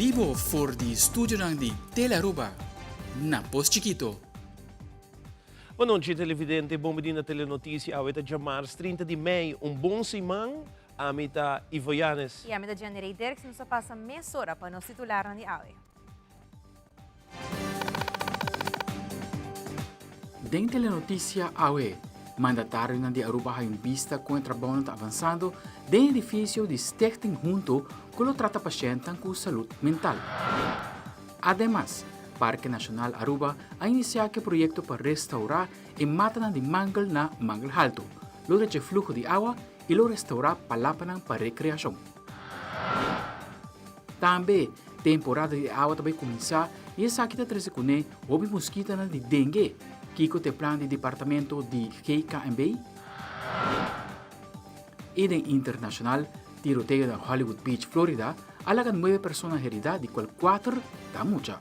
Vivo for di studio ng di Telaruba, na Post Chiquito. Boa noite, televidente. Bom dia na Telenotícia. Aweta Jamar, 30 de maio. Bom simang. Amita Ivoyanes. E amita Janeiro Derks nos passa meia hora para nos titular de Aue. Den Telenotícia Aue, mandatário na de Aruba hay vista com o trabalho avançando de edifício de Stichting Junto que lo trata pacientes com saúde mental. Además, Parque Nacional Aruba ha iniciado o projeto para restaurar e mata de mangle na Mangle Alto, lo de flujo de agua e lo restaurar palapanan para recreação. Também, temporada de água também começar e essa aqui está trazendo houve mosquita de dengue. Kiko te plan de departamento de GKMB e de internacional tiroteio de Hollywood Beach, Florida, alagan 9 personas heridas, de cual 4 da mucha.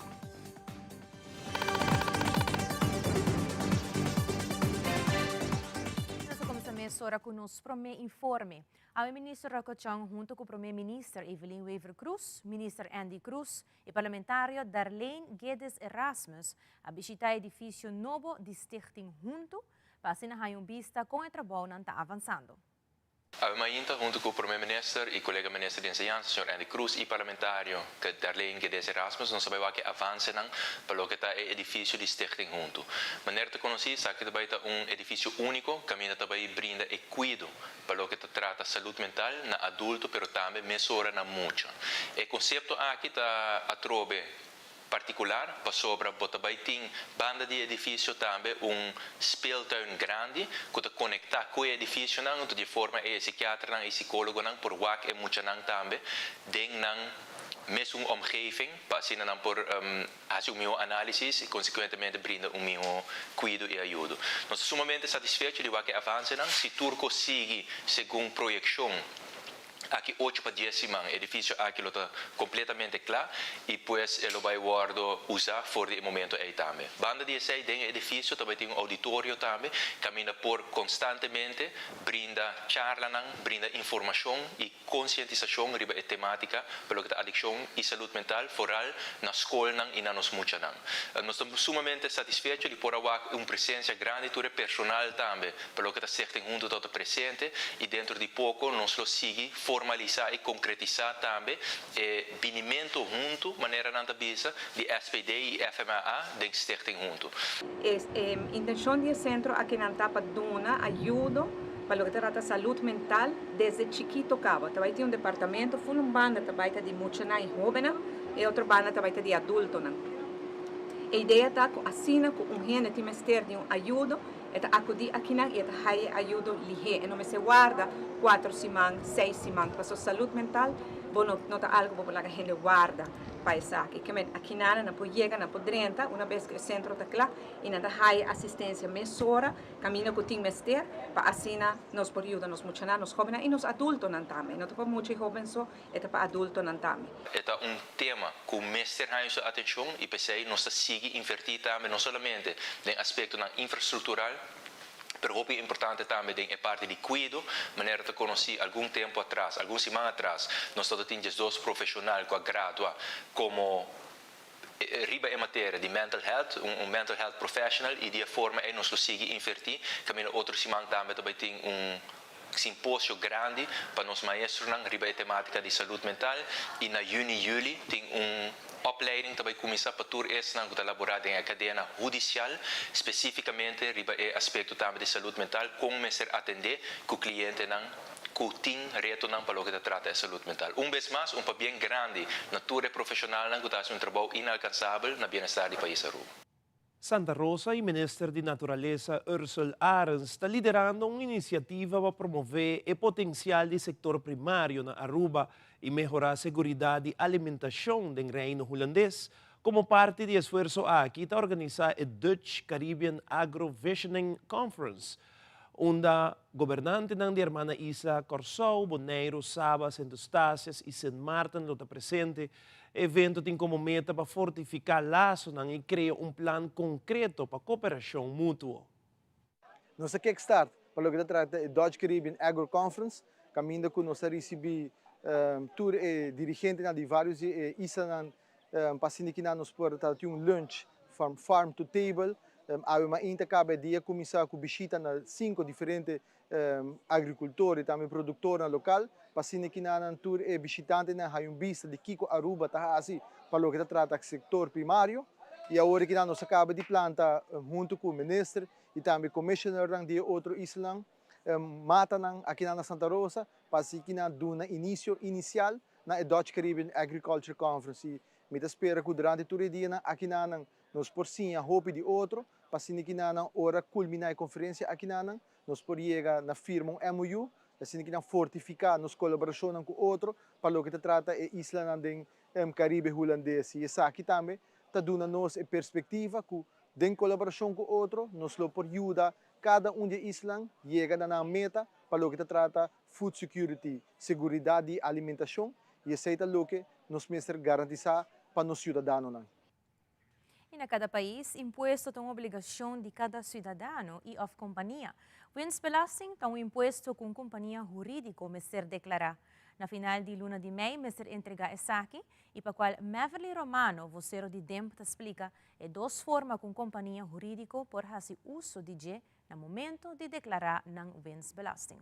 Nós começamos agora com o nosso primeiro informe. O ministro Racochang, junto com o primeiro-ministro Evelyn Wever Cruz, ministro Andy Cruz e parlamentário Darlene Guedes Erasmus, a visitar o edifício novo de Stichting Junto, para assinar uma vista com o trabalho que está avançando. Ainda, junto com o primeiro-ministro e colega ministro de Enseñanza, Sr. Andy Cruz, e parlamentário Darlene Guedes Erasmus, nós sabemos que avançam para o que está o edifício de Stichting Junto. Maneira de conhecer, sabe que vai estar edifício único, caminho também brinda e cuido para o que trata saúde mental na adulto, mas também mesura na mucha. O conceito aqui está a trobe particular, para sobre tem banda de edifício também speeltuin grande que conecta com o edifício de forma e psiquiatra e psicólogo por wak e mucha também den mesmo omgeving para assim por fazer meu análise e consequentemente brinda meu cuido e ajuda. Nós somos sumamente satisfeitos de que avança se Turco sigue segundo projeção. Aqui 8 para 10 semanas, o edifício aqui está completamente claro e depois ele vai usar fora do momento aí também. Banda de esse edifício também tem auditório também, caminha por constantemente, brinda charla, brinda informação e conscientização sobre a temática pelo que a adicção e saúde mental foral na escola e na nos mucha. Nós estamos sumamente satisfeitos de por avoir uma presença grande do personal também, pelo que está certo junto está presente e dentro de pouco nós lo sigue formalizar e concretizar também o binimento junto, maneira nanta bisa, de SPD e FMAA, de Stichting Junto. A intenção do centro aqui na Tapa Duna ajuda para o que trata saúde mental desde chiquito cabo. Também tem departamento, full banda também de mucha e jovem e outra banda também de adulto. A ideia está assim com gente que mestre de ajuda eta acudi aqui na eta hai ajuda lihe e não me se guarda 4 semanas, 6 semanas para sua saúde mental, bono nota algo para que a gente guarda para isso aqui que aqui na pojega na podrenta uma vez que o centro está claro e nada hai assistência mesora caminho com tim mester para assina nos por ajuda nos mucha nos jovens e nos adultos não também não para muito jovens só eta para adultos não também Eta tema que o mestre ha sua atenção e pensei nós sigue invertir também não somente no aspecto na infraestrutural. Pero é importante também a parte de cuido, maneira de conhecer algum tempo atrás, algumas semanas atrás, nós tínhamos 2 profissionais com a gradua como riba em matéria de mental health, mental health professional e de forma nós sigue invertir, caminho outra semana também tem simpósio grande para nós maestros na riba a temática de saúde mental e na junho e julho tem opleiding também começar para tur essa na elaborada em cadeia judicial especificamente riba o aspecto também de saúde mental como ser atender com o cliente não que tem reto não para o que trata de saúde mental vez mais papel grande na tour profissional não que faz trabalho inalcançável na bem-estar do país Aruba. Santa Rosa e Ministro de Natureza Ursula Arens está liderando uma iniciativa para promover o potencial do setor primário na Aruba e melhorar a segurança e alimentação do reino holandês. Como parte do esforço aqui, está organizar a Dutch Caribbean Agro-Visioning Conference, onde governante da irmã Isa Corsou, Bonaire, Saba, Santo Eustácias e Sint Maarten está presente. O evento tem como meta para fortificar laços e criar plano concreto para cooperação mútua. Nossa kickstart, para o que trata da Dutch Caribbean Agro Conference, caminho que nós recebemos tur dirigente de vários islas passando que nos porta um lunch from farm to table. Ave uma inta cada dia começar com visita na 5 diferentes agricultores, também produtores local. Passando que na tur visitante na hay vista de Kiko Aruba tá assim para o que trata do setor primário. E agora que nós acaba de planta junto com o ministro e também commissioner de outro isla, mata aqui na Santa Rosa, para que na duna início inicial na Dutch Caribbean Agriculture Conference. E me espera que durante todo o dia aqui na nos porcinha hope de outro, para que na hora culminar a conferência aqui na nos por chegar na firma MOU, assim que na fortificar nos colaboração com outro, para o que trata é isla do Caribe holandês. E essa aqui também está dando nos a perspectiva que, em colaboração com outro, nos por ajuda cada de islas chega na meta para o que trata food security, segurança de alimentação, e essa é o que nos mestre garantizar para os cidadãos. E na cada país, imposto tem obrigação de cada cidadão e of companhia. Winstbelasting tem imposto com companhia jurídico mestre declarar. Na final de luna de maio, mestre entrega essa aqui, e para qual Maverly Romano, vocero de DEMP, explica, é duas formas com companhia jurídico por fazer uso de G no momento de declarar ng winstbelasting.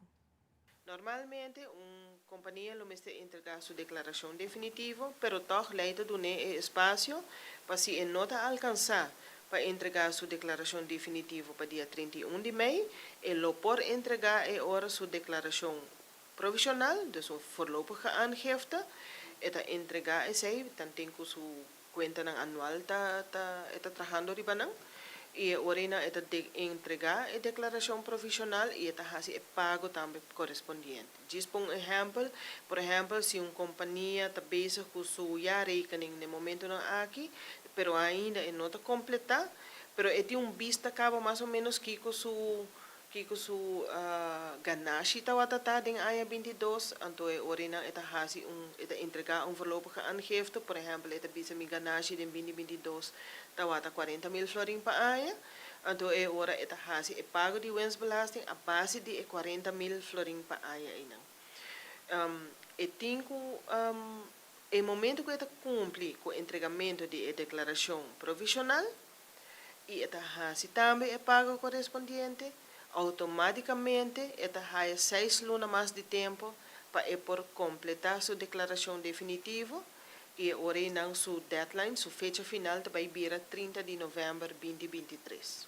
Normalmente, uma companhia lo mestre entregar sua declaração definitiva, pero toch leida do espaço para se nota alcançar para entregar sua declaração definitiva para dia 31 de maio e lo por entregar hora sua declaração provisional, dus een voorlopige aangifte, eta entregar esse, tanto com sua conta anual eta trabajando ribanang, e orina eta entregar a declaração provisional e eta hasi e pago também correspondiente. Dispõe por exemplo, se uma companhia está bezig com sua rekening no momento não aqui, pero ainda é nota completa, pero é de vista acaba mais ou menos que com su ganashi tawatata ding aya 22 anto e orina eta hasi eta entregar voorlopige aangifte, por exemplo, eta bisa mi ganashi den 2022 tawata 40.000 florin pa aya, anto e ora eta hasi e pago de winstbelasting a base de 40.000 florin pa aya inang. E tinko e momento que eta cumpre com o entregamento de declaração provisional e eta hasi também e pago correspondiente, automaticamente esta há 6 lunas mais de tempo para por completar sua declaração definitiva e ordenar sua deadline, sua fecha final vai vir 30 de novembro de 2023.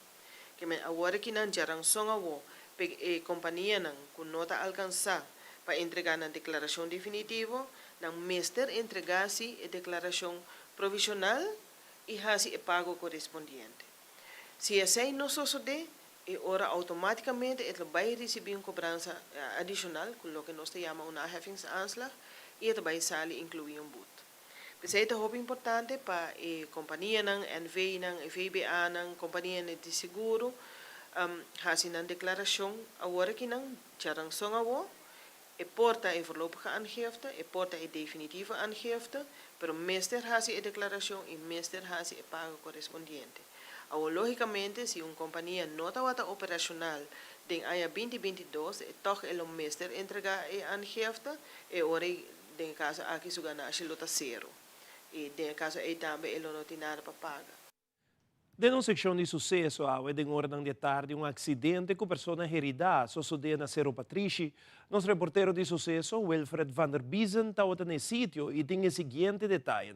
Que agora que não jarang songa wo a companhia não com nota alcançar para entregar na declaração definitiva, não mestre entregar-se a declaração provisional e hasi o pago correspondiente. Se assim não suceder, e ora automaticamente ele vai receber uma cobrança adicional, com o que nós chamamos uma heffingsaanslag, e ele vai sair incluir um boete. Isso é muito importante para a companhia, NV, a VBA, companhia de seguro, fazer uma declaração, agora que não, jarang songa e porta a voorlopige aangifte, e porta a definitiva aangifte, pero meester hace a declaração e meester hace a pago correspondiente. Logicamente, se uma companhia não está operacional em ano 2022, toch o meester entregar a aangifte, e ora, em caso aqui, su ganagem está zero. E em caso aí também, ele não tem nada para pagar. Numa seção de sucesso, em hora de tarde, um acidente com pessoa herida sucedeu na Cerro Patrici. Nosso reporteiro de sucesso, Wilfred van der Biesen, está no sítio e tem o seguinte detalhe.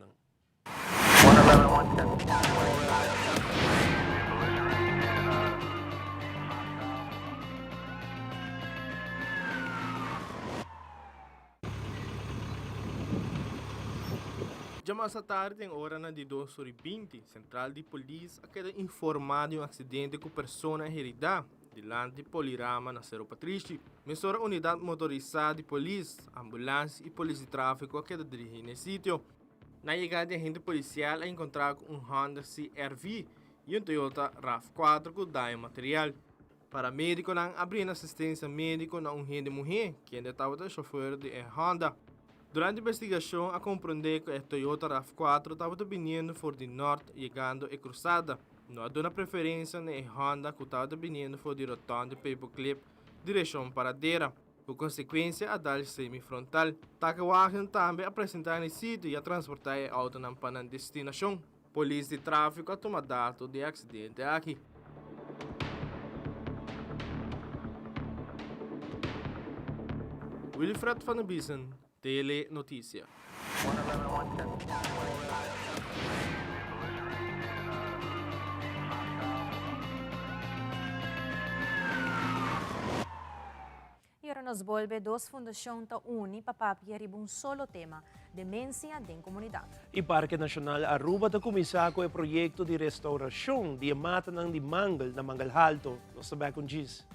Já mais à tarde, em hora de 2h20, Central de Polícia queda informado de um acidente com pessoa herida delante de Polirama na Cerro Patrici. Mesora unidade motorizada de polícia, ambulância e polícia de tráfego queda dirigir no sítio. Na chegada de agente policial a encontrar com um Honda CR-V e um Toyota RAV4 com dano material. Paramédico não abriu assistência médica na um de mulher que ainda estava o chofer de Honda. Durante a investigação, a compreender que o Toyota RAV4 estava vindo por de norte, chegando a cruzada. Não deu preferência na Honda que estava vindo por de rotonda Paperclip, direção paradeira. Por consequência, a dar semifrontal. Takawakan também apresentar no sítio e a transportar a auto para a destinação. Polícia de tráfego a tomar dado de acidente aqui. Wilfred van der Biesen, Tele Notícia. E ora nos volve dos fundação ta uni papapia ribun solo tema, demência em comunidade. E Parque Nacional Aruba está começar com o projeto de restauração de mata de mangal na Mangal Alto. Nós sabemos com isso.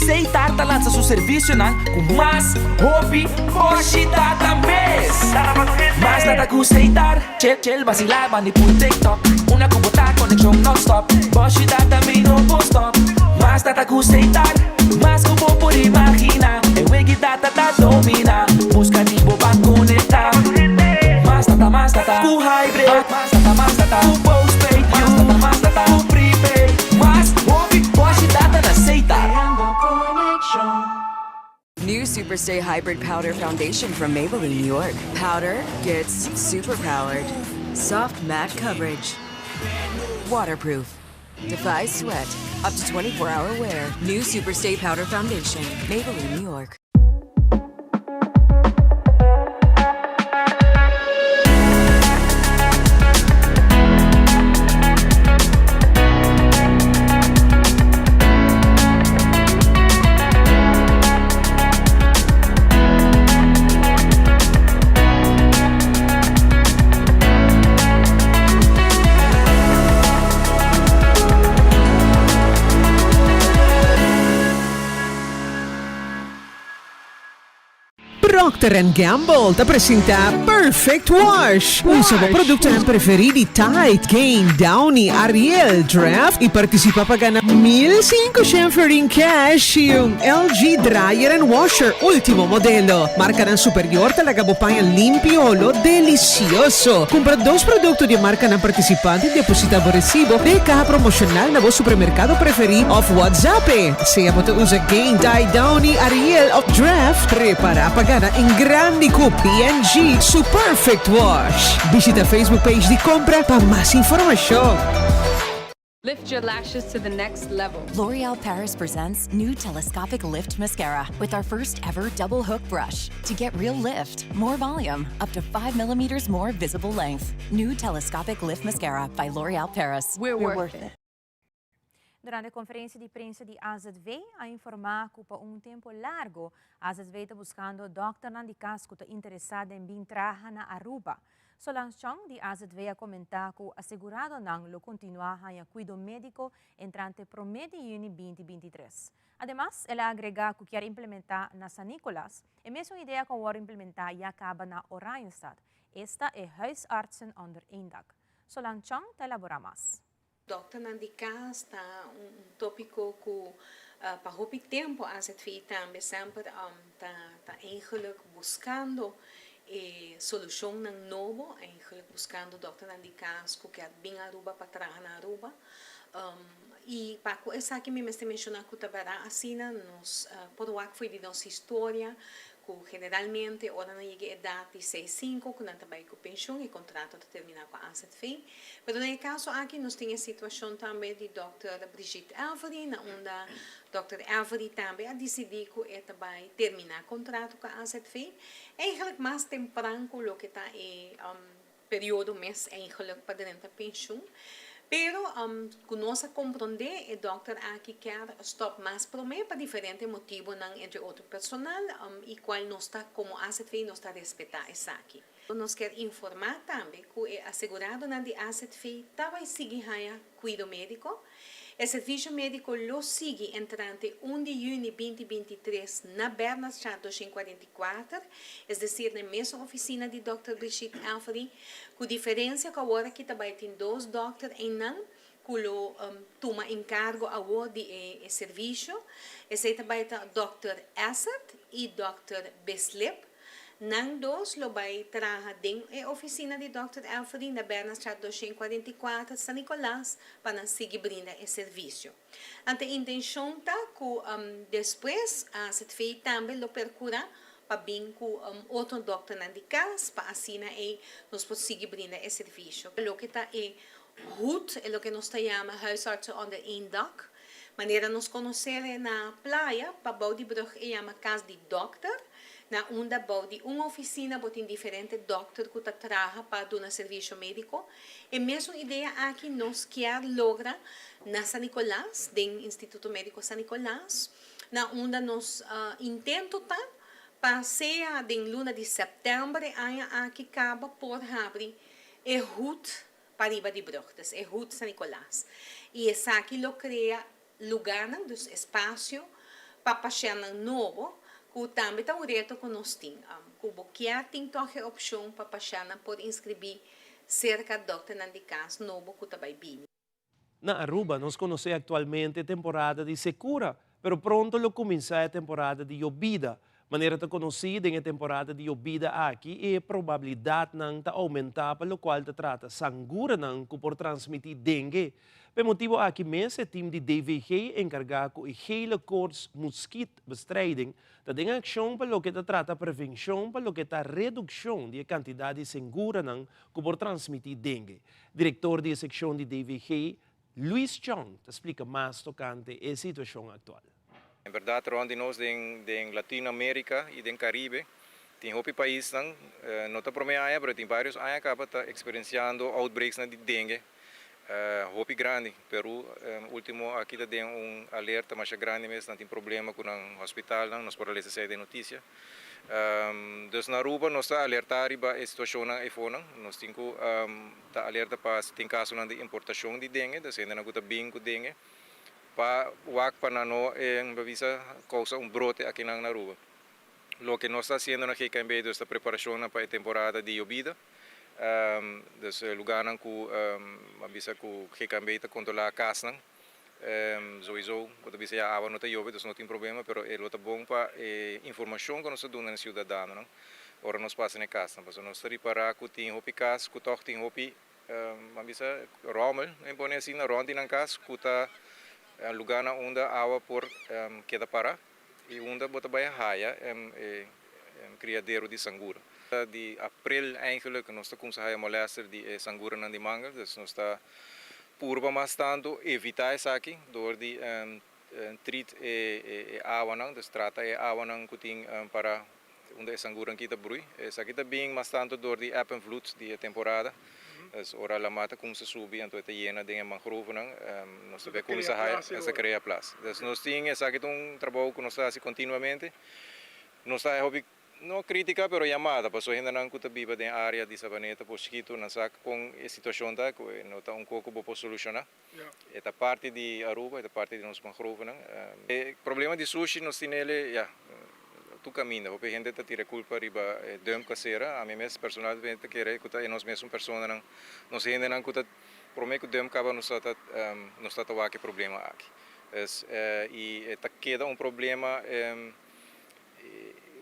Seitar lança seu serviço com mais hobby, hoje data mês. Mas nada com Seitar, chill, vacilar, manipula TikTok. Una compota, conexão non-stop. Hoje data me no post stop. Mas nada com Seitar, mas como por imaginar. Eu que data da domina, busca de boba conectar. Mas data, com hybrid. Mas data, com postpaid. Mas data, com prepaid. Mas hobby, hoje data na Seitar. New Superstay Hybrid Powder Foundation from Maybelline, New York. Powder gets superpowered. Soft matte coverage. Waterproof. Defies sweat. Up to 24-hour wear. New Superstay Powder Foundation. Maybelline, New York. Procter & Gamble te apresenta Perfect Wash, un nuevo producto en preferiti Tide, Gain, Downy, Ariel, Draft y participa para ganar 1,500 in cash y un LG Dryer and Washer último modelo. Marca nan superior te la gabopayan limpiolo delicioso. Compra 2 productos de marca nan participante y deposita o recibo de caja promocional na vos supermercado preferido of WhatsApp. Se te usa Gain, Tide, Downy, Ariel o Draft, prepara para ganar en grande com P&G su Perfect Wash. Visita a Facebook page de compra para mais informação. Lift your lashes to the next level. L'Oreal Paris presents new Telescopic Lift Mascara with our first ever double hook brush to get real lift, more volume, up to 5 millimeters more visible length. New Telescopic Lift Mascara by L'Oreal Paris. We're worth it. Durante a conferência de prensa de AZV, a informar que por tempo largo, a AZV está buscando Dr. Nandi Casco está interessado em vir trabalhar na Aruba. Solanchong de AZV a comentar que assegurado não lo continuar a cuidado médico entrante promedio Juni 2023. Además, ela agrega que quer implementar na San Nicolás e mesmo ideia que vai implementar já acaba na Oranienstad. Esta é huisartsen onder één dak. Solanchong te elabora mais. Dr. Nandi Cas está tópico que para o tempo a ZV também sempre está eigenlijk buscando solução novo, eigenlijk buscando Dr. Nandi Cas que quer bem Aruba para trabalhar na Aruba. E para essa aqui me mencionar que também assim nos por o que foi de nossa história que generalmente ora não chega a idade de 65 que não trabalha com pensão e contrato de terminar com a AZV. Mas no caso aqui nós temos a situação também de Dr. Brigitte Elvery, onde Dr. Elvery também a decidir que vai terminar o contrato com a AZV. Eigenlijk mais temprano que está em período mês eigenlijk para dentro da pensão. Pero, que nós compreender, o doutor aqui quer stop mais para mim, por diferentes motivos, entre outro personal, e qual nós está, como AZV, nós está respeitar isso aqui. Nós quer informar também que o assegurado na de AZV vai seguir a cuidado médico. O serviço médico lo sigue entrante 1 de junho 2023 na Bernardstraat 244, é decir, na mesma oficina de Dr. Brigitte Elvery, com diferença que agora que também tem 2 doutores em não, que lo toma encargo agora de serviço, esse também está Dr. Assad e Dr. Beslip. Nang dos, lobay traha ding e oficina de Dr. Elfrine na Berna Strat 244 San Nicolás para sige brinda e serviço. Ante intenção ta ku después se fei também lo percura pa bem ku outro doctor na de cas pa assina e nos sige brinda e serviço. Lo que ta e HUT é o que nós chamamos huisartsen onder één dak. Wanneer nos conhecer na praia, para bouw die brug e chama casa de doctor, na onda bouw die uma oficina botin diferente doctor que ta traga para dar serviço médico. E mesmo ideia aqui nós quer logra na San Nicolás, den Instituto Médico San Nicolás, na onda nos intento tá para ser den luna de setembro, aí aqui acaba por abrir e HUT Pariba de Bruchtes, é HUT San Nicolás. E essa aqui lo cria lugar, dos espaço para passear novo, que também está o reto que nós temos. Cubo que tem toque opção para passear por inscrever cerca de doctor de casa novo que está bem. Na Aruba, nós conhecemos atualmente a temporada de secura, pero pronto lo começa a temporada de llovida. Maneira de conhecida em temporada de llovida aqui e a probabilidade não ta aumentar, pelo qual te trata sangura não que por transmitir dengue. Por motivo aqui mesmo, o time de DVG encarregado com a hele koorts mosquitobestrijding, dat tem ação pelo que te trata prevenção, pelo que ta redução de quantidade de sangura não que por transmitir dengue. Diretor da secção de DVG, Luis Chong, te explica mais tocante a situação atual. Em verdade, onde nós em Latinoamérica e em Caribe, tem outros países não está promeando, mas tem vários anos acaba experienciando outbreaks de dengue, hopi grande. Peru, último aqui tem alerta mais grande, mas não tem problema com o hospital, nós podemos receber de notícia. Dus na Aruba nós está alertar para a situação na iPhone, nós temos tá alerta para se tem caso de importação de dengue, dus ainda não está bem com dengue. Para não bavisa causa brote aqui na Aruba. Lo que nós está fazendo na GKMB é a preparação para a temporada de llovida. O lugar que bavisa que o GKMB está controlar a casa. Sowieso, quando bavisa a água não está llovida, não tem problema, mas é outra bom para a informação que nós damos na cidadã. Ora nós passamos na casa, mas nós estamos reparar que tem hopi casa, que toch tem hopi, bavisa rommel, em pôr assim na ronda na casa, que está lugar onde a água por queda para e onde bota baia raia criadeiro de sangura. De abril eigenlijk nós está com a molester de sangura na de manga, dus nós está purba mais tanto evitar isso aqui, door de treat água não, dus trata água não que tem para onde a sangura aqui está brui. Isso aqui está bem mais tanto door de ebb and flood de temporada. As ora la mata como se subi então está llena de mangrove não nós vemos como se cria place. Dus nós temos essa aqui trabalho que nós fazemos continuamente. Nós está não crítica, pero chamada, passou ainda não que vive na área de Sabaneta, por chiquito, não sabe com a situação da que não está pouco para solucionar. Esta parte de Aruba, esta parte de nosso mangrove não. O problema de sushi nós temos ele, tu caminha, porque a gente tira culpa riba dum caseira, a mim mesmo personalmente querer que tá nós mesmo persona não, nós ainda não que tá prometo dum acaba nos está tava que problema aqui. E tá queda problema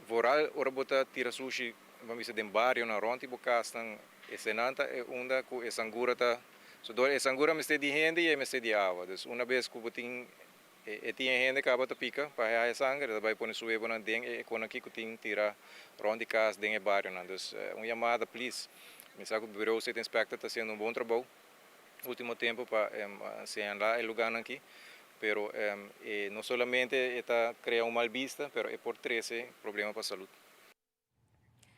voral ora bota tira sushi, vamos dizer, em bairro na ronti bocastan, senanta onda com essa angura tá, so do essa angura me de gente e me de água, dus uma vez que botin tinha gente que acaba de picar para a sangue, vai pôr sua eba na deng e quando aqui que tem tira ronde casa deng e bairro, dus chamada please, me sabe que o bureau state inspector está fazendo bom trabalho, último tempo para se andar o lugar aqui, pero não solamente está cria mal vista, pero é por 13 problema para a saúde.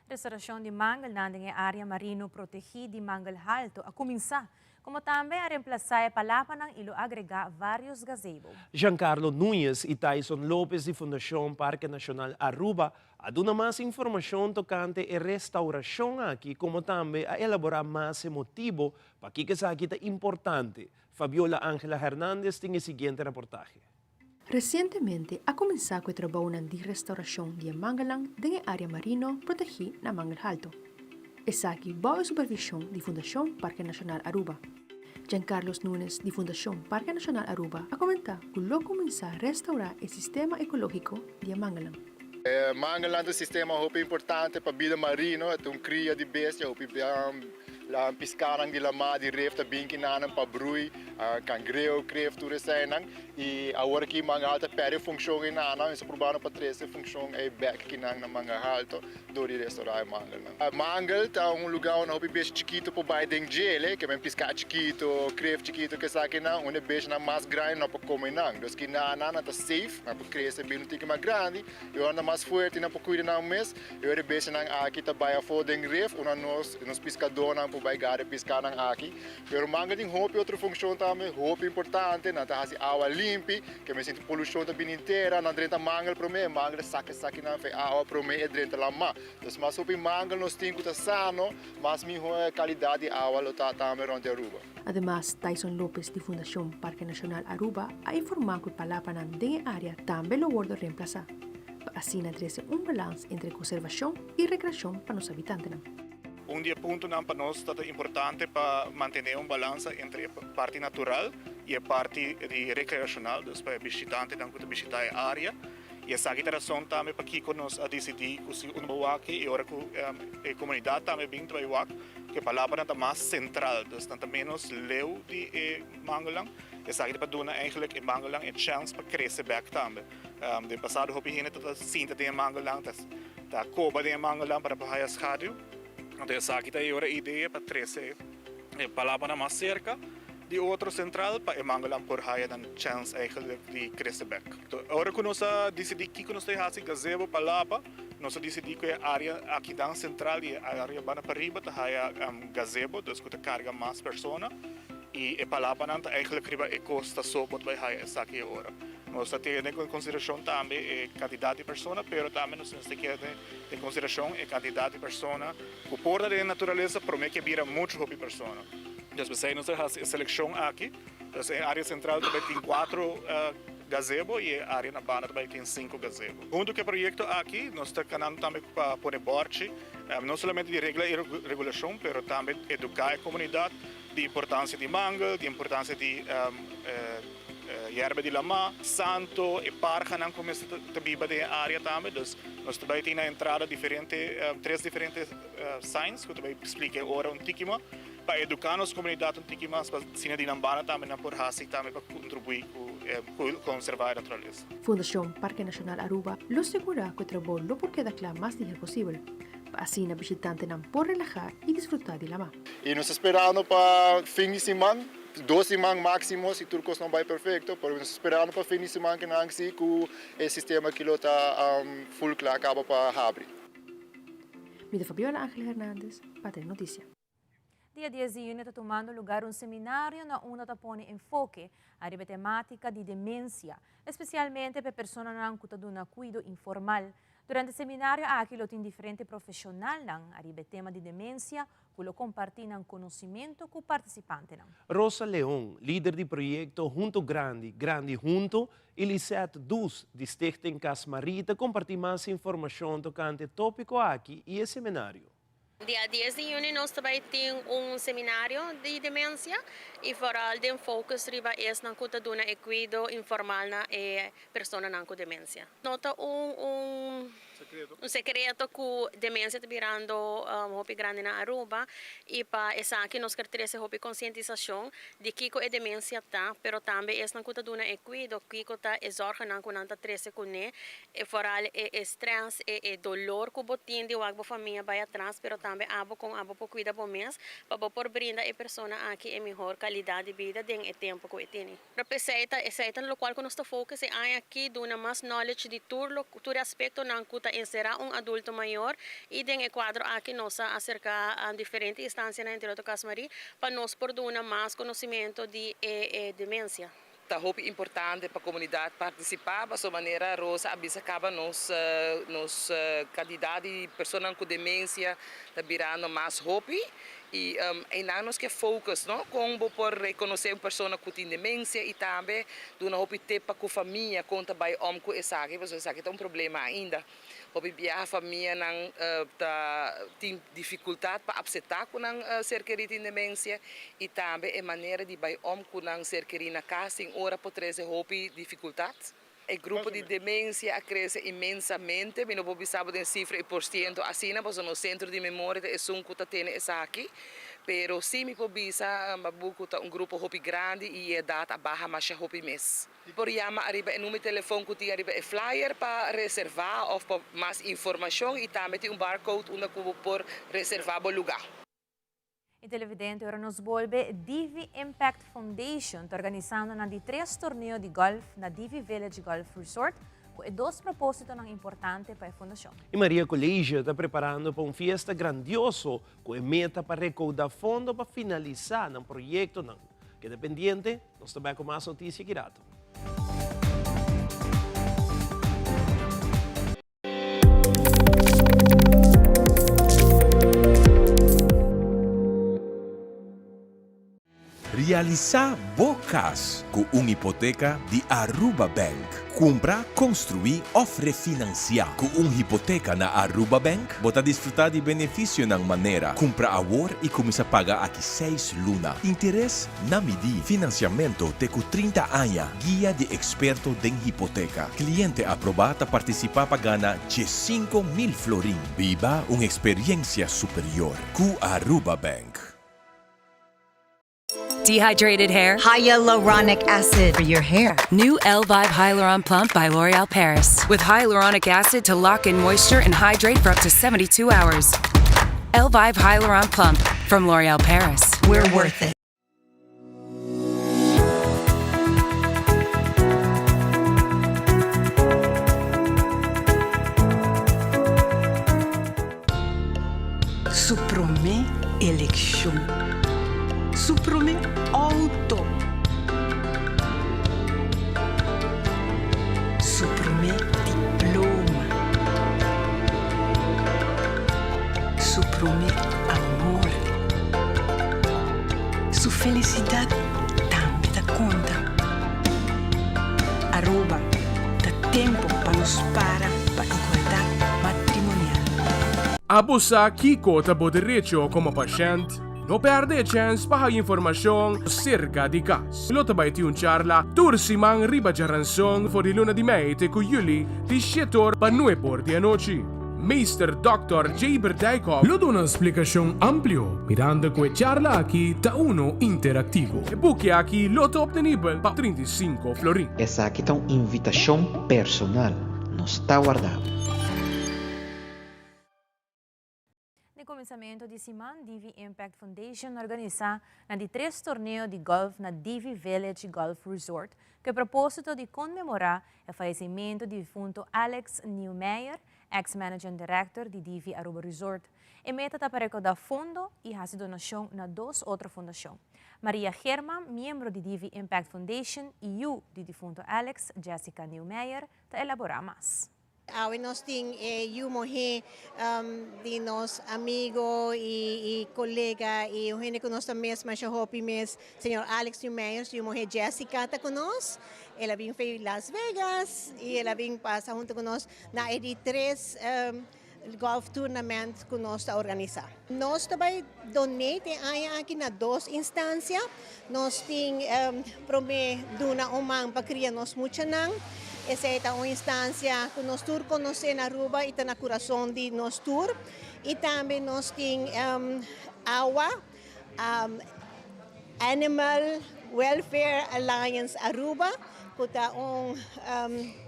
Restauração de Mangal na área marino protegida de Mangal Alto a começar, como também a reemplazar a palapa ng ilo agrega vários gazebo. Giancarlo Núñez e Tyson Lopez de Fundação Parque Nacional Aruba aduna mais informação tocante a restauração aqui, como também a elaborar mais motivo para que essa aqui é importante. Fabiola Ángela Hernández tem a seguinte reportagem. Recentemente, ha comenzado el trabajo de restauración de Mangalang en el área marino protegida na Mangal Alto. Es aquí bajo supervisión de Fundación Parque Nacional Aruba. Giancarlo Núñez de Fundación Parque Nacional Aruba ha comentado que lo comenzó a restaurar el sistema ecológico de Mangalang. Mangeland o sistema hopi importante para vida marino, é cria de bestia, hopi la piscanang di lama di reef ta binki nanang pabrui, cangreu, cref tudo senang e agora que manga alta perde função em nanang, isso probando para três função é back que nang na manga alto do restaurante Mangal. Mangal tá lugar onde hopi beijo chiquito por baixo dentro gele, que é piscar chiquito, cref chiquito que sabe não, onde beijo na mais grande não para comer nang, dos que nanang tá safe, não para crescer bem no tique mais grande, e onde mais forte não para cuidar não mês, e onde beijo nang aqui tá baixo for dentro reef, onde nos pescador nang vai gare pescar nang aqui, pero manga tem hopi outra função também, hopi importante, na tá assim água limpa, que me sinto poluição tá bem inteira, na dentro mangal pro me, mangal saque na fe água pro me é dentro lá má, dus mas hopi mangal nos tem que tá sano, mas melhor qualidade de água lo tá também onde Aruba. Además, Tyson Lopez, de Fundación Parque Nacional Aruba, ha informado que Palapanan de área también lo vuelve a reemplazar, así adrese un balance entre conservación y recreación para los habitantes. Dia ponto para nós é importante para manter balança entre a parte natural e a parte recreacional, dus para visitante dan kuta visitar a área. E essa razão também para que nós a decidir que se wak e ora a comunidade também bem vai wak, que palavra é mais central, dus dan menos leu de Mangalang. Essa para dona eigenlijk in Mangalang a chance para crescer back também. De passado hopi hine tot cinta de Mangalang, da coba de Mangalang para pagar as rádio. Então, essa aqui tem a ideia para trazer a palavra mais cerca de outro central para Mangalang por aí dan chance eigenlijk de crescer back. Agora que nós decidimos que nós temos esse gazebo palavra, nós decidimos que a área aqui dan central e a área bana para riba tá aí gazebo, dus que carga mais pessoas e a palavra não tá eigenlijk riba e costa só para vai aí essa aqui agora. Nós temos em consideração também a quantidade de pessoas, mas também nós temos que ter em consideração a quantidade de pessoas. O porta da natureza promete que vira muito de pessoas. Então, nós temos a seleção aqui. A área central também tem 4 gazebos e a área na banda também tem 5 gazebos. Junto com o projeto aqui, nós estamos canando também para pôr borte, não somente de regra e regulação, mas também educar a comunidade de importância de mangal, de importância de yerba de lama, santo e parja não começa a viver da área também, dus nós também temos na entrada três diferentes signs que eu também expliquei agora tikima para educar as comunidades tikimas para sina de nambana também na por hasi também para contribuir com conservar a natureza. Fundación Parque Nacional Aruba lo segura que trabalho lo por queda claro más días posible. Assim, a visitante não pode relaxar e desfrutar de lama. E nós esperamos para fim de semana, 2 semanas máximo, se tudo não vai perfeito, mas nós esperamos para fim de semana que não se que o sistema que está full claro acaba para abrir. Mide Fabiola Ángel Hernández, para Notícia. Dia 10 de junho está tomando lugar um seminário na UNA tapone enfoque a temática de demência, especialmente para pessoas que estão no cuidado informal. Durante o seminário, aqui tem diferentes profissionais a tema de demência, que compartilham conhecimento com os participantes. Rosa León, líder do projeto Junto Grande, Grande Junto, e Lisette Dus, de Stichting Casmarita, compartilham mais informação tocante tópico aqui e esse seminário. Dia 10 de junho nós também temos seminário de demência e foral de foco é na cuidado e cuidado informal na pessoa com demência. Nota um segredo que demência está virando hopi grande na Aruba e para essa aqui nós queremos hopi conscientização de que a demência está, pero também na cuidado e cuidado que está zorga na kunanta trece kune e foral stress e dolor que botin de wagbo família vai atrás, pero também abo por cuidar por mês para por brinda a pessoa aqui melhor qualidade de vida den e tempo que tem. Para essa no qual que nós focus é aqui dona mais knowledge de tudo aspecto na cuta encerrar adulto maior e den quadro aqui nós acerca a diferentes instâncias na interior do Casmari para nós por dona mais conhecimento de demência. É muito importante para a comunidade participar, de maneira Rosa acaba nos quantidade de pessoas com demência está virando mais hopi e nós que focus, não, como por reconhecer uma pessoa que tem demência e também do não hopi ter para a família conta vai com essa aqui, porque essa aqui é problema ainda. Hopi a família não tem dificuldade para aceitar com a ser querida em demência e também a maneira de vai com a ser querida na casa em hora por trazer hopi dificuldades. o grupo de demência cresce imensamente. Nós não sabemos a cifra e porcento assim, mas no centro de memória é um que tem essa aqui. Pero sim, me pobisa, um grupo hopi grande e a data barra mais hopi mês. Por chama arriba número de telefone que tem arriba flyer para reservar ou para mais informação e também tem barcode onde por reservar o lugar. E televidente, ora nos volve Divi Impact Foundation, está organizando na 3 torneio de golf na Divi Village Golf Resort, com 2 propósitos importantes para a fundação. E Maria Colégio está preparando para uma festa grandioso com a meta para recaudar fundo para finalizar o projeto. Queda pendiente, nós também com mais notícias aqui rato. Realizar bocas com uma hipoteca de Aruba Bank. Comprar, construir ou refinanciar. Com uma hipoteca na Aruba Bank, você desfrutar de benefício na maneira. Comprar agora e começar a pagar aqui 6 lunas. Interesse na medida. Financiamento até com 30 anos. Guia de experto em hipoteca. Cliente aprovado participar para ganhar de 5.000 florin. Viva uma experiência superior. Com Aruba Bank. Dehydrated hair? Hyaluronic acid for your hair. New Elvive Hyaluron Plump by L'Oreal Paris. With hyaluronic acid to lock in moisture and hydrate for up to 72 hours. Elvive Hyaluron Plump from L'Oreal Paris. We're worth it. Supreme election. Supreme auto. Supreme diploma. Supreme amor. Su felicidad também da conta. Aruba dá tempo para nos para igualdade matrimonial. Abusar Kiko tabo direito como paciente. No perde chance para informação cerca di caso. Lo tabay ti un charla tursimang riba jaranson for di luna di meite cu Yuli di shetor pa 9 di anoci. Mr. Dr. J. Berdaikov lo da una explicación amplio, mirando que charla aquí ta uno interactivo. E buki aquí lo top de nivel pa 35 florin. Essa aqui tá uma invitação personal, não está guardado. No começamento de semana, Divi Impact Foundation organiza na 3 torneio de golf na Divi Village Golf Resort, com o propósito de comemorar o falecimento do defunto Alex Neumeyer, ex-managing director de Divi Aruba Resort. E meta está para recaudar fundo e fazer donação na 2 outras fundações. Maria German, membro de Divi Impact Foundation, e o de defunto Alex, Jessica Neumeyer, está elaborar mais. Nós temos de nos amigo e colega e o gente que nós também mais hopi mes senhor Alex Neumeyer e a Jessica está conosco. Ela vem para Las Vegas e ela vem passar junto conosco na 3 golf tournament que nós está organizar. Nós também donate aqui na 2 instâncias. Nós temos duna umang para criar nos muchanan. Essa é uma instância que nós tour conhecer na Aruba e está na coração de nós tour. E também nós temos AWA, Animal Welfare Alliance Aruba, que está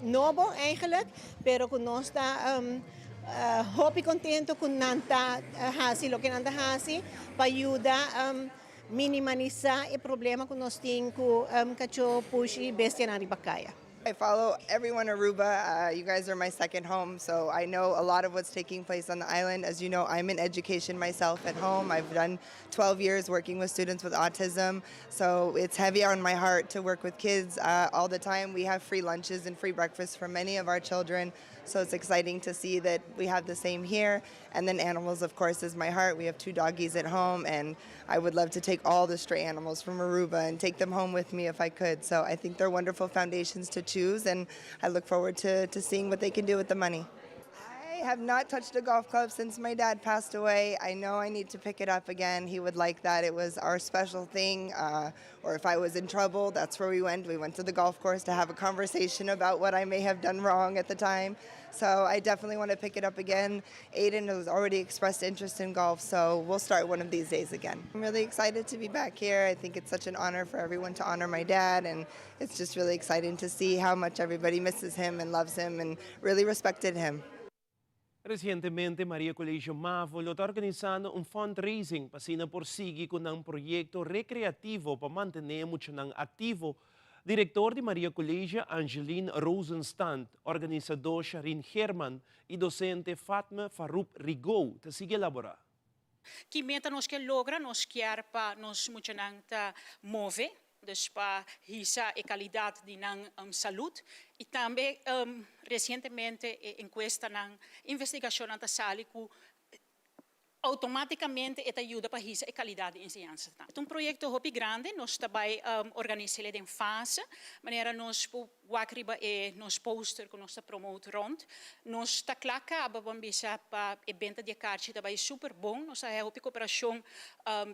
novo eigenlijk, pero que nós está hopi contento com nanta hasi, lo que nanta hasi, para ajudar minimizar o problema que nós temos com cacho push e bestia na ribacaya. I follow everyone Aruba. You guys are my second home, so I know a lot of what's taking place on the island. As you know, I'm in education myself at home. I've done 12 years working with students with autism, so it's heavy on my heart to work with kids all the time. We have free lunches and free breakfast for many of our children, so it's exciting to see that we have the same here. And then animals, of course, is my heart. We have 2 doggies at home, and I would love to take all the stray animals from Aruba and take them home with me if I could. So I think they're wonderful foundations to choose, and I look forward to seeing what they can do with the money. have not touched a golf club since my dad passed away. I know I need to pick it up again. He would like that. It was our special thing. Or if I was in trouble, that's where we went. We went to the golf course to have a conversation about what I may have done wrong at the time. So I definitely want to pick it up again. Aiden has already expressed interest in golf, so we'll start one of these days again. I'm really excited to be back here. I think it's such an honor for everyone to honor my dad, and it's just really exciting to see how much everybody misses him and loves him and really respected him. Recientemente, Maria Colegio Mavolo está organizando un fundraising para prosseguir com um projeto recreativo para manter muito ativo. Diretor de Maria Colegio, Angeline Rosenstand, organizador Sharin Herman e docente Fatma Farouk Rigou, te sigue elaborar. Que meta nós que logra, nós quer para nós muito mover, dus para hisa e qualidade de saúde e também recentemente encuesta na investigação na sali que automaticamente ajuda para hisa e qualidade de ensinança. É um projeto hobby grande, nós também organizamos em fase, maneira nós wakriba e nós poster que nós promote rond, nós está claca abam bisa para evento de carta também super bom, nós é hobby cooperação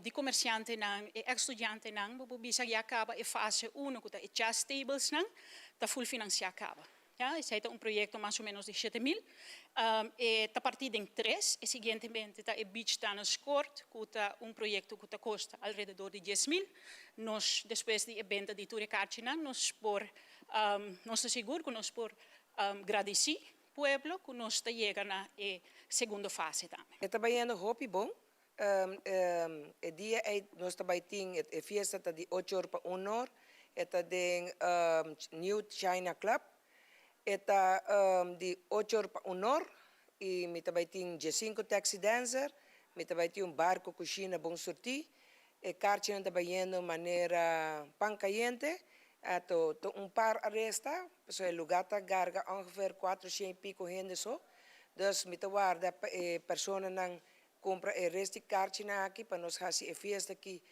de comerciante nang e estudante nang, bisa já acaba e fase 1 que tá just tables nang, tá full financiar acaba. Ja, esse é um projeto mais ou menos de 7.000. E a partir de 3, e seguintemente a beach está no Scort, que é um projeto que custa ao redor de 10.000. Nós, depois de evento de Turecachina, nós seguro que nós por agradecer o pueblo que nós está chegando na segunda fase também. Está bem hopi bom. O dia nós também tem a festa de 8 horas para 1 hora. Está de New China Club. Eta de 8 horas para 1 hora e me também tem 5 taxi dancer, me também tem barco cozinha bom sortir, e cartinha também de maneira pancaiente, ato par arresta, pessoal lugar tá garga ongeveer 400 pico gente só, dus me tá guarda persona nang compra e resti cartinha aqui para nós fazer a festa aqui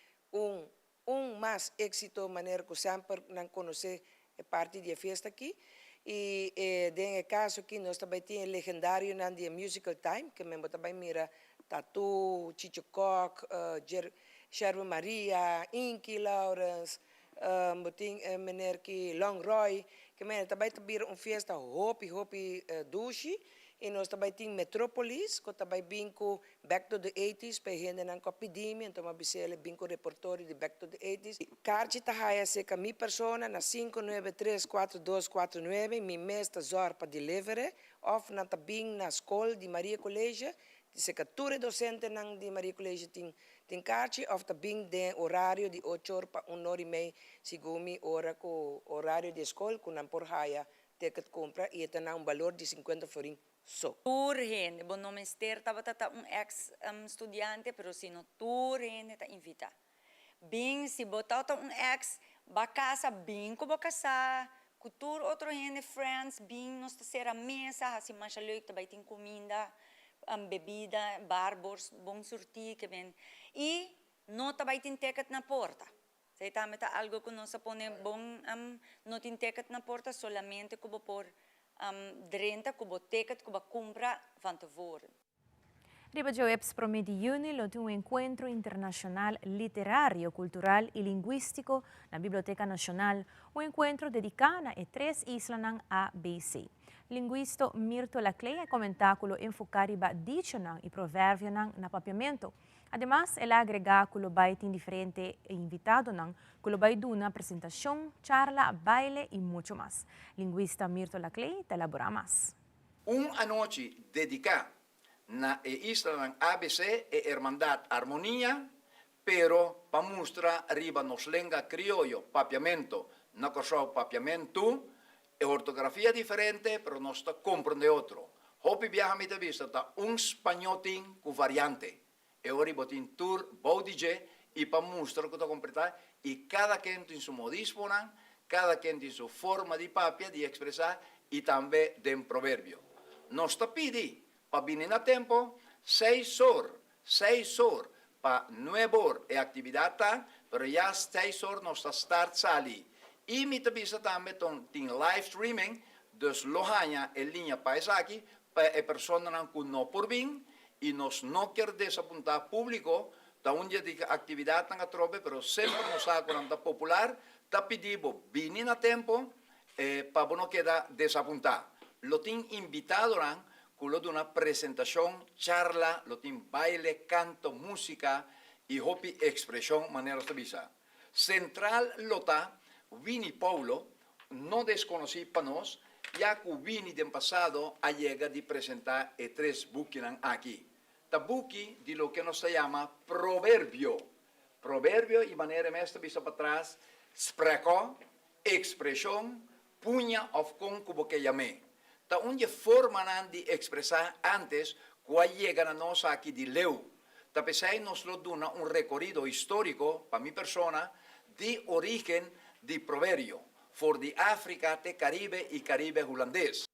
mais éxito maneira que sempre nang conhecer a parte da festa aqui. E nesse caso aqui, nós também temos legendário na Musical Time, que mesmo também mira Tatu, Chicho Koch, Sherwin Maria, Inky Lawrence, meneer Long Roy, que mesmo também tem uma festa hopi dushi. E nós também temos Metropolis, que também vinco Back to the 80s, para gente não epidemia, então abisele vinco repertório de Back to the 80s. Carti tahaya se que minha persona na 5934249, mi mesta zor para delivery, of na tabing na escola de Maria Colegio, de secretária docente nang de Maria Colegio tem carti, of tabing de horário de 8 horas para 1 hora e meia, segumi hora com horário de escola, com não por haya ticket compra e tem um valor de 50 florin. Turhen, bom nome ester tava ex estudiante, pero se no turhen ta invita. Bing se botar ex bacasa bing ko bacasa, cultura outro gente friends bing nos terceira mesa, assim mais leuk também tem comida, bebida, barbos, bom sortir que vem e não também tem ticket na porta. Se também tá algo que nós põe bom não tem ticket na porta solamente como por drenta kubo ticket kubo compra van tevoren. Riba Joeps promete Juni lote un encuentro internacional literario, cultural y lingüístico na Biblioteca Nacional, un encuentro dedicado a 3 islas ng ABC. Linguista Mirto Laclea comentáculo enfocado ba diccionang y proverbio ng napapiamento. Además, el agrega kulobay tin diferente invitado ng kulobay duna presentación, charla, baile y mucho más. Linguista Mirto Laclea te elabora más. Un anoche dedicada na isla ng ABC e Hermandad Armonía, pero pa mostra riba nos lenga criollo, papiamento, na corso papiamento, e ortografia diferente, pero nos ta comprende otro. Hopi viaja mi te vista ta un spagnotin cu variante. E ora botin tour baudige e pa mostra que ta completa e cada quien in su modismo, cada quien in su forma di papia di expressar e também den proverbio. Nos ta pidi pa venir a tempo 6 horas pa 9 horas e attività, pero ya 6 horas nos ta start sali. E mi te vista também tin live streaming, dus lohanya e linha paisaki, para a persona que não por bem e nós não quer desapontar público da onde de atividade na tropa, pero sempre nos acorda popular, tá pedindo vir na tempo para não quedar desapontar. Lo tem invitado com uma apresentação, charla, lo tem baile, canto, música e hopi expressão, maneira de visa. Central lota, Vini Paulo, não desconheci para nós, já que o Vini do passado a chega de apresentar três buques aqui. Ta buque de lo que nos chama proverbio. Proverbio e maneira mestra visa para trás, spreko, expressão, punha of concubo que chamei. Ta onde forma de expressar antes, qual chega a nós aqui de leu. Ta pesai nos lo dona recorrido histórico, para mi persona, de origem de proverbio, for de África, de Caribe e Caribe holandês.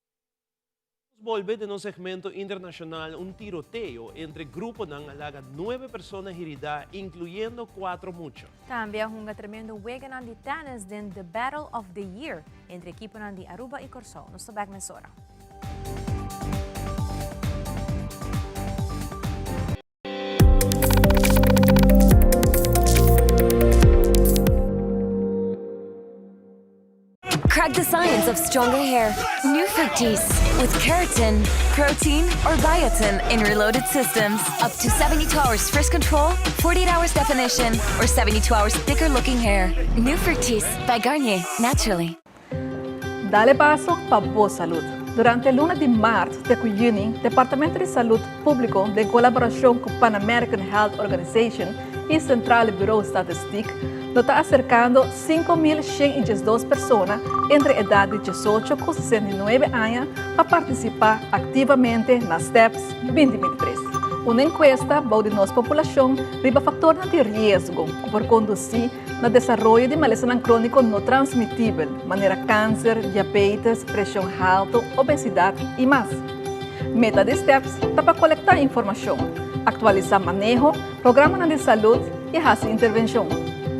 Volve de no segmento internacional un tiroteo entre grupos ng alaga 9 personas heridas, incluyendo 4 muchos. Também um tremendo wegenan de tennis din the Battle of the Year entre equipo de Aruba e Corsao. Nos tabak mesora. Crack the science of stronger hair. New Fructis with keratin, protein, or biotin in reloaded systems. Up to 72 hours frizz control, 48 hours definition, or 72 hours thicker looking hair. New Fructis by Garnier, naturally. Dale paso para boa saúde. Durante el lunes de março de junho, Departamento de Saúde Público, de colaboração com Pan American Health Organization e Central Bureau Statistic, está acercando 5.112 pessoas entre a idade de 18 e 69 anos para participar ativamente nas STEPS 2023. Uma encuesta de nossa população riba fator de risco por conduzir no desenvolvimento de malestar crônico não transmitível, maneira câncer, diabetes, pressão alta, obesidade e mais. Meta de STEPS é para coletar informação, atualizar manejo, programa de saúde e fazer intervenção.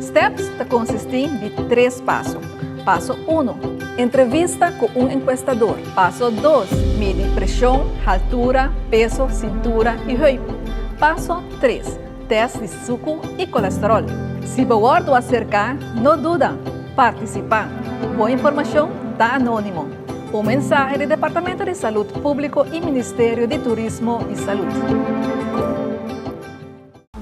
STEPS consiste de 3 passos. Passo 1, entrevista com um encuestador. Passo 2, mide pressão, altura, peso, cintura e roupa. Passo 3, teste de suco e colesterol. Se você acercar, não duda, participar. Boa informação da Anônimo. Um mensagem do Departamento de Saúde Público e Ministério de Turismo e Saúde.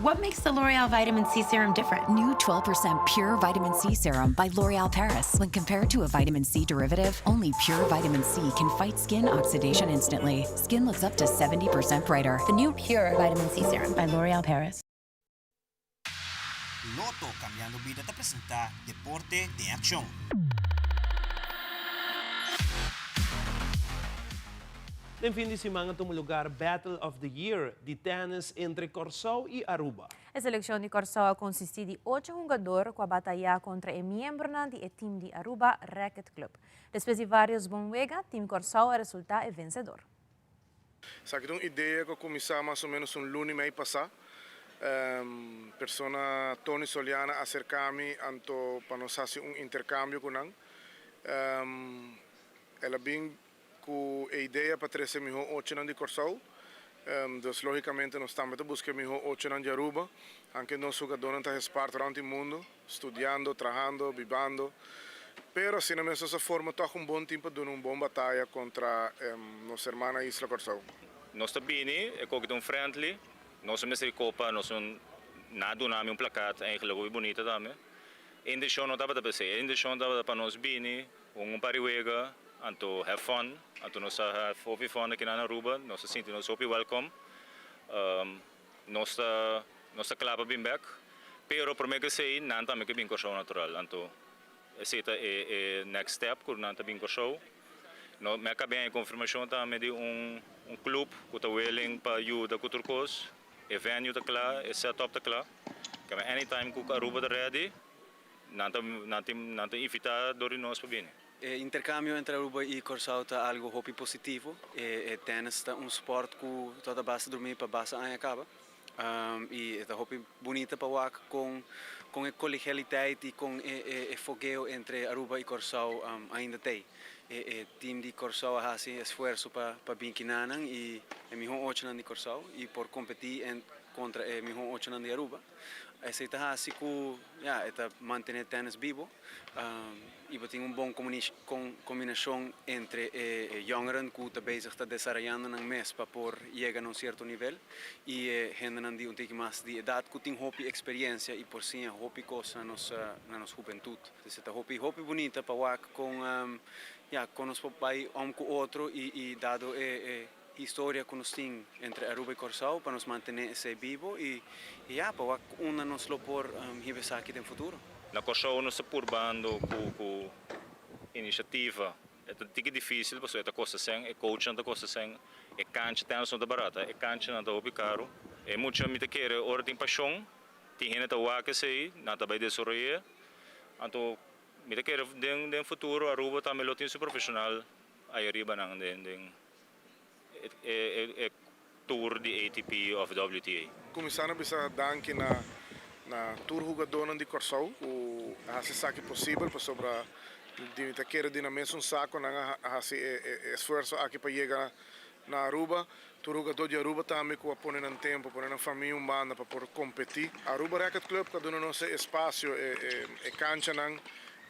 What makes the L'Oreal Vitamin C Serum different? New 12% Pure Vitamin C Serum by L'Oreal Paris. When compared to a vitamin C derivative, only Pure Vitamin C can fight skin oxidation instantly. Skin looks up to 70% brighter. The new Pure Vitamin C Serum by L'Oreal Paris. Lotto Cambiando Vida te presenta Deporte de Acción. No fin de semana tuvo lugar Battle of the Year de tennis entre Corsao e Aruba. A seleção de Corsao consiste de 8 jogadores com a batalha contra o membro do time de Aruba Racket Club. Depois de vários bons jogos, time Corsao resulta vencedor. Sabe que uma ideia que começou mais ou menos lunes mês passado. Persona Tony Soliana acercami anto para nós fazer intercâmbio com ela. Ela bem com a ideia para trazer melhor 8 anos de Corsao. Então, logicamente, nós estamos buscando melhor 8 anos de Aruba. Anche nós jogadores estamos parte around o mundo, estudando, trabalhando, vivendo. Pero, assim, na mesma forma, estou um bom tempo de uma boa batalha contra nossa irmã Isla Corsao. Nós estamos bem, é como friendly. Nós somos de Copa, nós somos nada nome placat, eigenlijk ook bonita também. In de show não estava para você, in de show estava para nós bem, pariwega, anto have fun, anto nós have fun aqui na Aruba, nós sentimos super welcome. Nós clapa bem back, pero por mim que sei, não também que bem com show natural, anto esse é next step, que não também com show. No, me acabei a confirmação também de clube que está willing para ajudar com turcos. E venue está claro, e setup está claro. Que anytime que a Aruba está ready, não invitar door nós para vir. Intercâmbio entre Aruba e Corsao é algo hopi positivo. E tennis é esporte que toda base dormir para base aí acaba. E é hopi bonita para o com a colegialidade e com o fogueo entre Aruba e Corsao ainda tem. team de Corsao hace esfuerzo para Binquinanan y mi hijo 8 de Corsao y por competir contra mi hijo 8 de Aruba. Ese está así que mantener tenis vivo y tiene una buena combinación entre jongeren que está bezig te desarrollando en un mes para por llegar a un cierto nivel y gente de un poco más de edad que tiene hopi experiencia y por sí hopi cosas en la juventud. Entonces esta hopi bonita para con los papás un con otro y dado historia que nos tiene entre Aruba y Corsao para nos mantener ese vivo y para una nos lo por revisar aquí en el futuro. Na Corsao nós está purbando com iniciativa. É muito difícil, porque é coisa sem, é coach não coisa sem, é cancha tem não barata, é cancha não tá caro. É muito me querer ordem paixão, tem gente tá que sei, não tá bem desenvolver. Então me querer den futuro Aruba também lo tem super profissional aí arriba não den tour de ATP of WTA. Começando a pensar danke na tour jogador de Corsao, o hace saque possível para sobre de querer de na mesmo saco na hace esforço aqui para chegar na Aruba. Tour jogador de Aruba também que põe no tempo, põe na família humana para por competir. Aruba Racket Club cada um nosso espaço e cancha não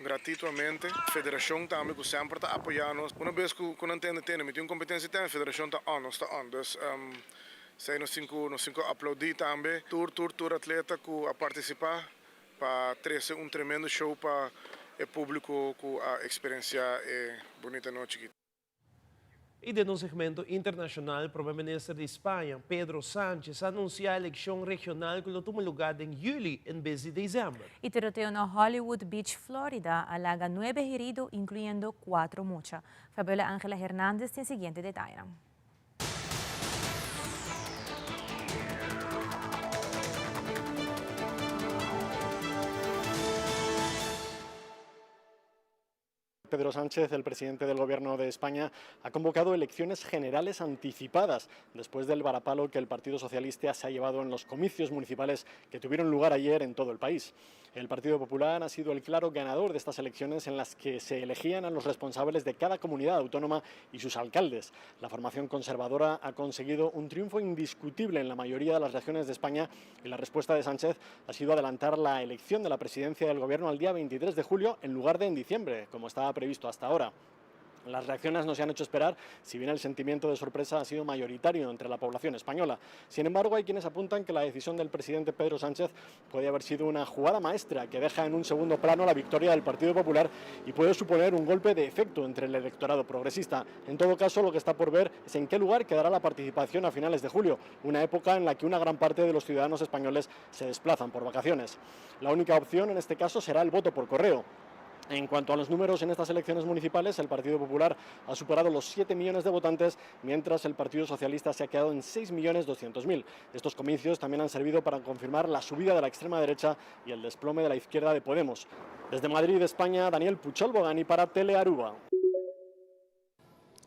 gratuitamente. A federação também que sempre está apoiando. Uma vez que não tem competência tem, a federação está on. Dus sei nos cinco aplaudir também. Tour atleta que a participar para trazer tremendo show para o público que a experiência é bonita noite. E de um segmento internacional, o primeiro-ministro de Espanha, Pedro Sánchez, anuncia a eleição regional que toma lugar em julho em vez de dezembro. Y tiroteo en Hollywood Beach, Florida, alaga 9 heridos, incluyendo 4 muchas. Fabiola Ángela Hernández tiene el siguiente detalle. Pedro Sánchez, el presidente del Gobierno de España, ha convocado elecciones generales anticipadas después del varapalo que el Partido Socialista se ha llevado en los comicios municipales que tuvieron lugar ayer en todo el país. El Partido Popular ha sido el claro ganador de estas elecciones en las que se elegían a los responsables de cada comunidad autónoma y sus alcaldes. La formación conservadora ha conseguido un triunfo indiscutible en la mayoría de las regiones de España y la respuesta de Sánchez ha sido adelantar la elección de la presidencia del Gobierno al día 23 de julio en lugar de en diciembre, como estaba previsto hasta ahora. Las reacciones no se han hecho esperar, si bien el sentimiento de sorpresa ha sido mayoritario entre la población española. Sin embargo, hay quienes apuntan que la decisión del presidente Pedro Sánchez puede haber sido una jugada maestra que deja en un segundo plano la victoria del Partido Popular y puede suponer un golpe de efecto entre el electorado progresista. En todo caso, lo que está por ver es en qué lugar quedará la participación a finales de julio, una época en la que una gran parte de los ciudadanos españoles se desplazan por vacaciones. La única opción en este caso será el voto por correo. En cuanto a los números en estas elecciones municipales, el Partido Popular ha superado los 7 millones de votantes, mientras el Partido Socialista se ha quedado en 6.200.000. Estos comicios también han servido para confirmar la subida de la extrema derecha y el desplome de la izquierda de Podemos. Desde Madrid, España, Daniel Puchol Bogani para Telearuba.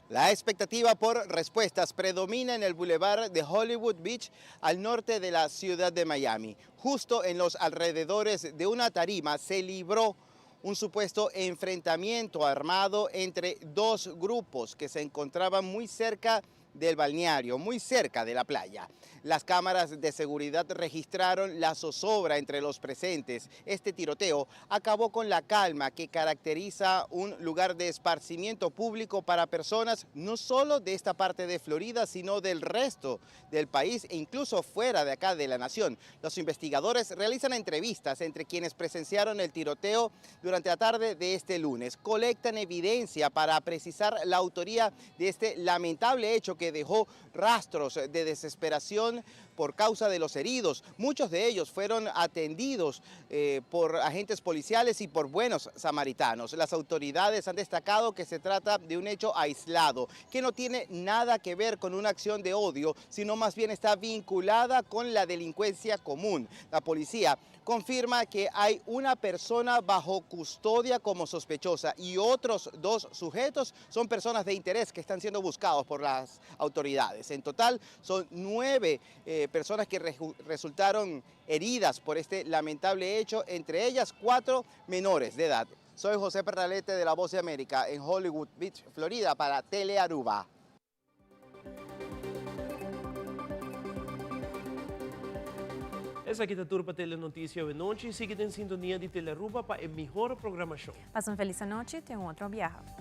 La expectativa por respuestas predomina en el bulevar de Hollywood Beach al norte de la ciudad de Miami. Justo en los alrededores de una tarima se libró un supuesto enfrentamiento armado entre dos grupos que se encontraban muy cerca del balneario, muy cerca de la playa. Las cámaras de seguridad registraron la zozobra entre los presentes. Este tiroteo acabó con la calma que caracteriza un lugar de esparcimiento público para personas no solo de esta parte de Florida, sino del resto del país e incluso fuera de acá de la nación. Los investigadores realizan entrevistas entre quienes presenciaron el tiroteo durante la tarde de este lunes. Colectan evidencia para precisar la autoría de este lamentable hecho que dejó rastros de desesperación por causa de los heridos. Muchos de ellos fueron atendidos por agentes policiales y por buenos samaritanos. Las autoridades han destacado que se trata de un hecho aislado, que no tiene nada que ver con una acción de odio, sino más bien está vinculada con la delincuencia común. La policía confirma que hay una persona bajo custodia como sospechosa y otros 2 sujetos son personas de interés que están siendo buscados por las autoridades. En total son 9 personas que resultaron heridas por este lamentable hecho, entre ellas 4 menores de edad. Soy José Perralete de La Voz de América en Hollywood Beach, Florida, para Telearuba. Essa aqui é a turma Telenotícia de noite. Siga em sintonia de Telearuba para a melhor programação. Passa uma feliz noite e tenha um outro viaje.